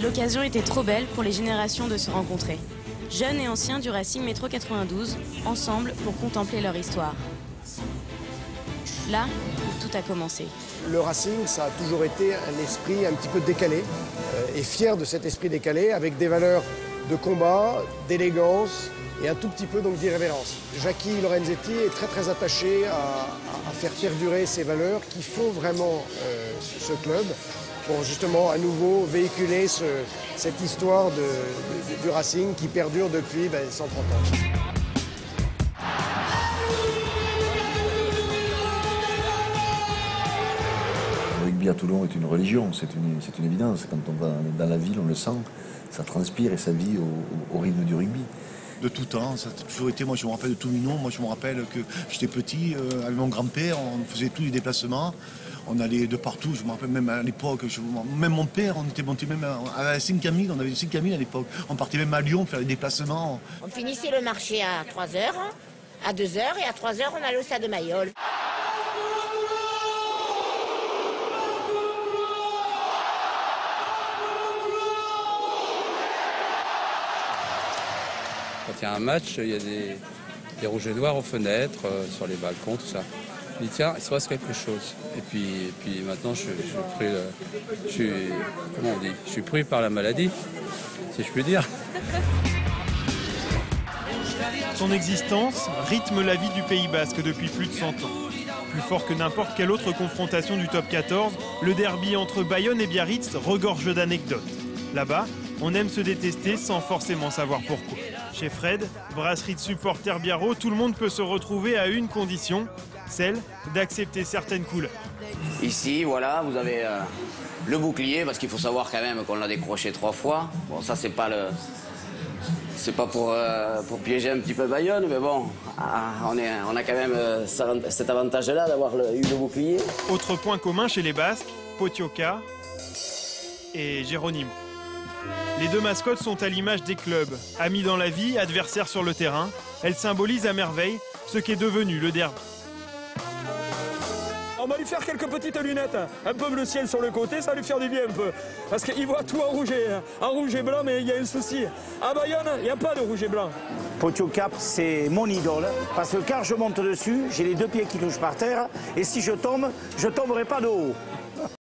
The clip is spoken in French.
L'occasion était trop belle pour les générations de se rencontrer. Jeunes et anciens du Racing Métro 92, ensemble pour contempler leur histoire. Là où tout a commencé. Le Racing, ça a toujours été un esprit un petit peu décalé, et fier de cet esprit décalé, avec des valeurs de combat, d'élégance et un tout petit peu donc d'irrévérence. Jackie Lorenzetti est très attaché à faire perdurer ces valeurs qui font vraiment ce club, pour justement à nouveau véhiculer cette histoire du Racing qui perdure depuis 130 ans. Le rugby à Toulon est une religion, c'est une évidence. Quand on va dans la ville, on le sent, ça transpire et ça vit au rythme du rugby. De tout temps, ça a toujours été, moi je me rappelle de tout mignon, moi je me rappelle que j'étais petit, avec mon grand-père, on faisait tous les déplacements, on allait de partout, je me rappelle même à l'époque, même mon père, on était monté même à Saint-Camille, on avait Saint-Camille à l'époque, on partait même à Lyon pour faire les déplacements. On finissait le marché à 3h, à 2h et à 3h on allait au stade de Mayol. Quand il y a un match, il y a des rouges et noirs aux fenêtres, sur les balcons, tout ça. Je dis tiens, il se passe quelque chose. Et puis maintenant, je suis pris par la maladie, si je puis dire. Son existence rythme la vie du Pays Basque depuis plus de 100 ans. Plus fort que n'importe quelle autre confrontation du top 14, le derby entre Bayonne et Biarritz regorge d'anecdotes. Là-bas, on aime se détester sans forcément savoir pourquoi. Chez Fred, brasserie de supporters biarro, tout le monde peut se retrouver à une condition, celle d'accepter certaines couleurs. Ici, voilà, vous avez le bouclier, parce qu'il faut savoir quand même qu'on l'a décroché 3 fois. Bon, ça, c'est pas pour piéger un petit peu Bayonne, mais bon, on a quand même cet avantage-là d'avoir eu le bouclier. Autre point commun chez les Basques, Potioka et Jérônimo. Les deux mascottes sont à l'image des clubs. Amis dans la vie, adversaires sur le terrain, elles symbolisent à merveille ce qu'est devenu le derby. On va lui faire quelques petites lunettes, un peu bleu ciel sur le côté, ça va lui faire du bien un peu. Parce qu'il voit tout en rouge et blanc, mais il y a un souci. À Bayonne, il n'y a pas de rouge et blanc. Potioka, c'est mon idole, parce que quand je monte dessus, j'ai les 2 pieds qui touchent par terre, et si je tombe, je ne tomberai pas de haut.